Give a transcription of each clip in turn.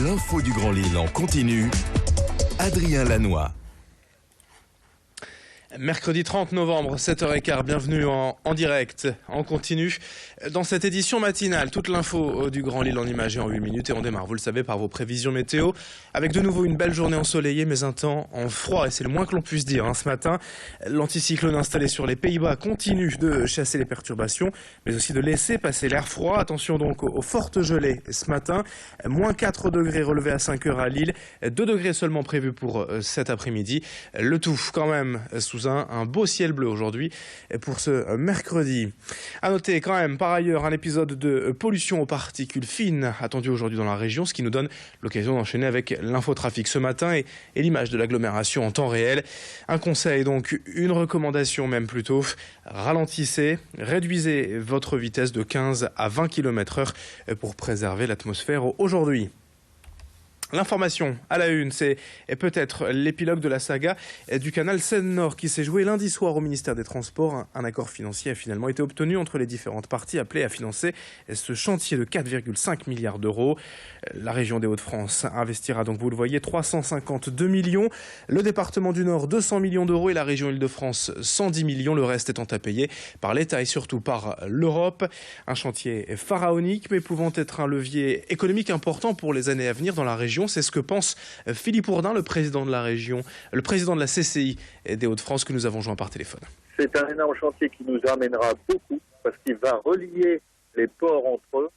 L'info du Grand Lille en continu. Adrien Lanois. Mercredi 30 novembre, 7h15, bienvenue en direct, en continu. Dans cette édition matinale, toute l'info du Grand Lille en images et en 8 minutes. Et on démarre, vous le savez, par vos prévisions météo. Avec de nouveau une belle journée ensoleillée, mais un temps en froid. Et c'est le moins que l'on puisse dire ce matin. L'anticyclone installé sur les Pays-Bas continue de chasser les perturbations, mais aussi de laisser passer l'air froid. Attention donc aux fortes gelées ce matin. Moins 4 degrés relevés à 5h à Lille. 2 degrés seulement prévus pour cet après-midi. Le tout quand même sous un beau ciel bleu aujourd'hui pour ce mercredi. À noter quand même par ailleurs un épisode de pollution aux particules fines attendu aujourd'hui dans la région, ce qui nous donne l'occasion d'enchaîner avec l'infotrafic ce matin et l'image de l'agglomération en temps réel. Un conseil donc, une recommandation même plutôt, ralentissez, réduisez votre vitesse de 15 à 20 km/h pour préserver l'atmosphère aujourd'hui. L'information à la une, c'est peut-être l'épilogue de la saga du canal Seine-Nord qui s'est joué lundi soir au ministère des Transports. Un accord financier a finalement été obtenu entre les différentes parties appelées à financer ce chantier de 4,5 milliards d'euros. La région des Hauts-de-France investira donc, vous le voyez, 352 millions. Le département du Nord, 200 millions d'euros et la région Île-de-France, 110 millions. Le reste étant à payer par l'État et surtout par l'Europe. Un chantier pharaonique mais pouvant être un levier économique important pour les années à venir dans la région. C'est ce que pense Philippe Ourdin, le président de la région, le président de la CCI des Hauts-de-France que nous avons joint par téléphone. C'est un énorme chantier qui nous amènera beaucoup parce qu'il va relier les ports entre eux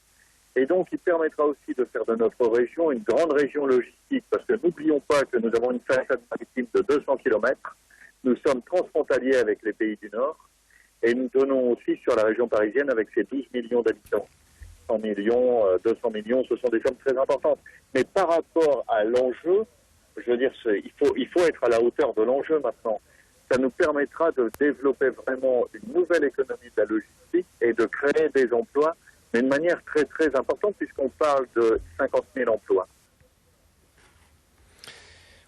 et donc il permettra aussi de faire de notre région une grande région logistique parce que n'oublions pas que nous avons une façade maritime de 200 km. Nous sommes transfrontaliers avec les pays du Nord et nous donnons aussi sur la région parisienne avec ses 12 millions d'habitants. 100 millions, 200 millions, ce sont des sommes très importantes. Mais par rapport à l'enjeu, je veux dire, il faut être à la hauteur de l'enjeu maintenant. Ça nous permettra de développer vraiment une nouvelle économie de la logistique et de créer des emplois, mais de manière très très importante puisqu'on parle de 50 000 emplois.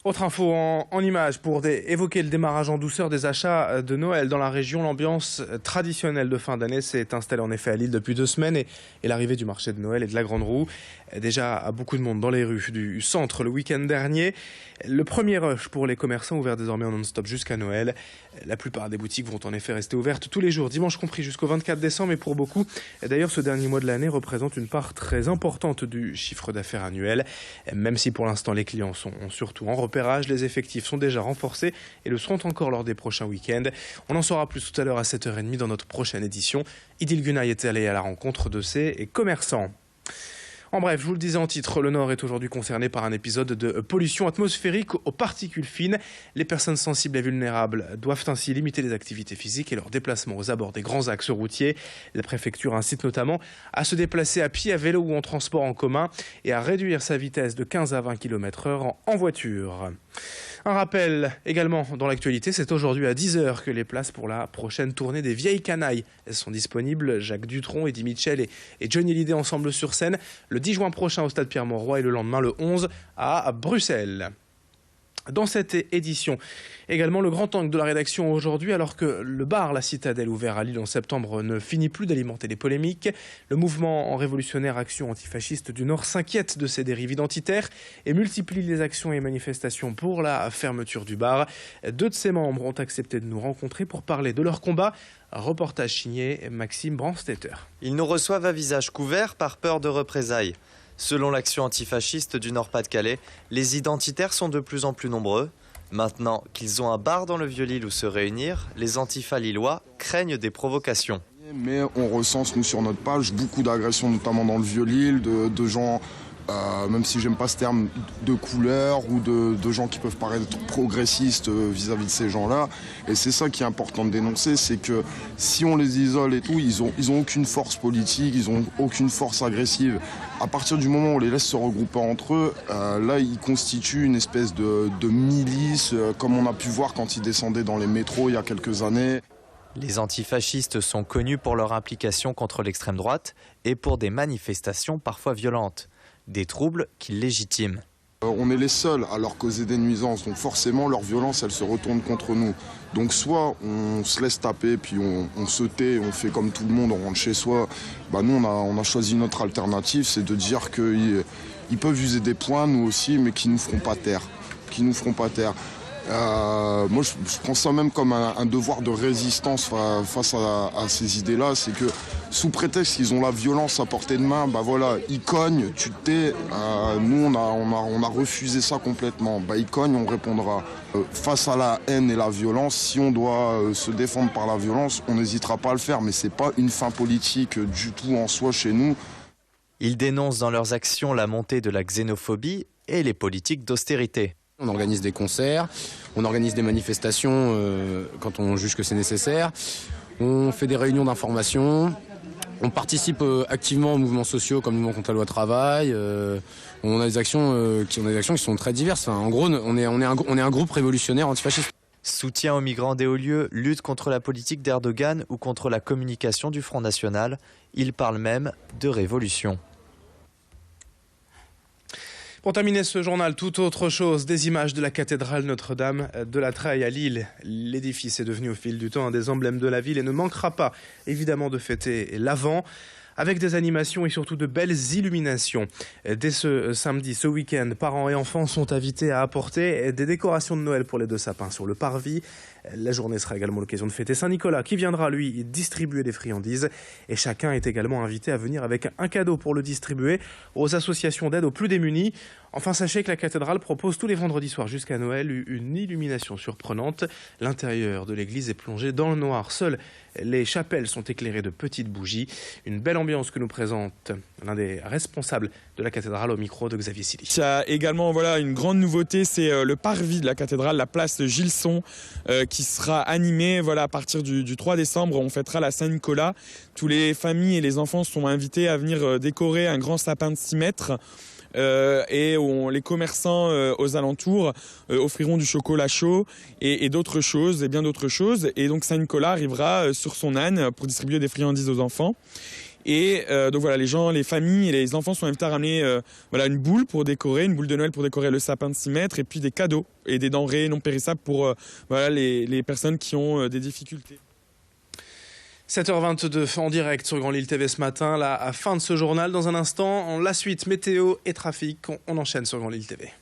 Autre info en images pour évoquer le démarrage en douceur des achats de Noël dans la région. L'ambiance traditionnelle de fin d'année s'est installée en effet à Lille depuis 2 semaines et l'arrivée du marché de Noël et de la Grande Roue. Déjà beaucoup de monde dans les rues du centre le week-end dernier. Le premier rush pour les commerçants ouverts désormais en non-stop jusqu'à Noël. La plupart des boutiques vont en effet rester ouvertes tous les jours, dimanche compris jusqu'au 24 décembre. Et pour beaucoup, d'ailleurs, ce dernier mois de l'année représente une part très importante du chiffre d'affaires annuel. Même si pour l'instant les clients sont surtout en repérage, les effectifs sont déjà renforcés et le seront encore lors des prochains week-ends. On en saura plus tout à l'heure à 7h30 dans notre prochaine édition. Idil Gunay était allé à la rencontre de ces commerçants. En bref, je vous le disais en titre, le Nord est aujourd'hui concerné par un épisode de pollution atmosphérique aux particules fines. Les personnes sensibles et vulnérables doivent ainsi limiter les activités physiques et leurs déplacements aux abords des grands axes routiers. La préfecture incite notamment à se déplacer à pied, à vélo ou en transport en commun et à réduire sa vitesse de 15 à 20 km/h en voiture. Un rappel également dans l'actualité, c'est aujourd'hui à 10h que les places pour la prochaine tournée des Vieilles Canailles sont disponibles. Jacques Dutronc, Eddie Mitchell et Johnny Hallyday ensemble sur scène le 10 juin prochain au stade Pierre-Mauroy et le lendemain le 11 à Bruxelles. Dans cette édition, également le grand angle de la rédaction aujourd'hui, alors que le bar La Citadelle, ouvert à Lille en septembre, ne finit plus d'alimenter les polémiques. Le mouvement en révolutionnaire Action antifasciste du Nord s'inquiète de ses dérives identitaires et multiplie les actions et manifestations pour la fermeture du bar. 2 de ses membres ont accepté de nous rencontrer pour parler de leur combat. Un reportage signé Maxime Brandstetter. Ils nous reçoivent à visage couvert par peur de représailles. Selon l'Action antifasciste du Nord-Pas-de-Calais, les identitaires sont de plus en plus nombreux. Maintenant qu'ils ont un bar dans le Vieux-Lille où se réunir, les antifas lillois craignent des provocations. Mais on recense, nous, sur notre page, beaucoup d'agressions, notamment dans le Vieux-Lille, de gens, même si j'aime pas ce terme, de couleur ou de gens qui peuvent paraître progressistes vis-à-vis de ces gens-là. Et c'est ça qui est important de dénoncer, c'est que si on les isole et tout, ils ont aucune force politique, ils ont aucune force agressive. À partir du moment où on les laisse se regrouper entre eux, là, ils constituent une espèce de milice, comme on a pu voir quand ils descendaient dans les métros il y a quelques années. Les antifascistes sont connus pour leur implication contre l'extrême droite et pour des manifestations parfois violentes. Des troubles qu'ils légitiment. On est les seuls à leur causer des nuisances, donc forcément leur violence elle se retourne contre nous. Donc soit on se laisse taper, puis on se tait, on fait comme tout le monde, on rentre chez soi. Nous on a choisi notre alternative, c'est de dire qu'ils peuvent user des poings, nous aussi, mais qu'ils nous feront pas taire. Moi je prends ça même comme un devoir de résistance face à ces idées-là, c'est que sous prétexte qu'ils ont la violence à portée de main, voilà, ils cognent, tu te tais. Nous on a refusé ça complètement. Ils cognent, on répondra. Face à la haine et la violence, si on doit se défendre par la violence, on n'hésitera pas à le faire, mais c'est pas une fin politique du tout en soi chez nous. Ils dénoncent dans leurs actions la montée de la xénophobie et les politiques d'austérité. On organise des concerts, on organise des manifestations quand on juge que c'est nécessaire. On fait des réunions d'information. On participe activement aux mouvements sociaux comme le mouvement contre la loi travail. On a des actions qui sont très diverses. En gros, on est un groupe révolutionnaire antifasciste. Soutien aux migrants des hauts lieux, lutte contre la politique d'Erdogan ou contre la communication du Front National. Ils parlent même de révolution. Pour terminer ce journal, tout autre chose, des images de la cathédrale Notre-Dame de la Treille à Lille. L'édifice est devenu au fil du temps un des emblèmes de la ville et ne manquera pas évidemment de fêter l'Avent avec des animations et surtout de belles illuminations. Dès ce samedi, ce week-end, parents et enfants sont invités à apporter des décorations de Noël pour les 2 sapins sur le parvis. La journée sera également l'occasion de fêter Saint-Nicolas qui viendra lui distribuer des friandises et chacun est également invité à venir avec un cadeau pour le distribuer aux associations d'aide aux plus démunis. Enfin, sachez que la cathédrale propose tous les vendredis soirs jusqu'à Noël une illumination surprenante. L'intérieur de l'église est plongé dans le noir. Seules les chapelles sont éclairées de petites bougies. Une belle ambiance que nous présente l'un des responsables de la cathédrale au micro de Xavier Silly. Il y a également une grande nouveauté, c'est le parvis de la cathédrale, la place Gilson, qui sera animé à partir du 3 décembre. On fêtera la Saint-Nicolas. Tous les familles et les enfants sont invités à venir décorer un grand sapin de 6 mètres. Et les commerçants aux alentours offriront du chocolat chaud et d'autres choses, et bien d'autres choses. Et donc Saint-Nicolas arrivera sur son âne pour distribuer des friandises aux enfants. Et donc voilà, les familles et les enfants sont invités à ramener une boule pour décorer, une boule de Noël pour décorer le sapin de 6 mètres, et puis des cadeaux et des denrées non périssables pour les personnes qui ont des difficultés. 7h22 en direct sur Grand Lille TV ce matin, la fin de ce journal. Dans un instant, la suite météo et trafic. On enchaîne sur Grand Lille TV.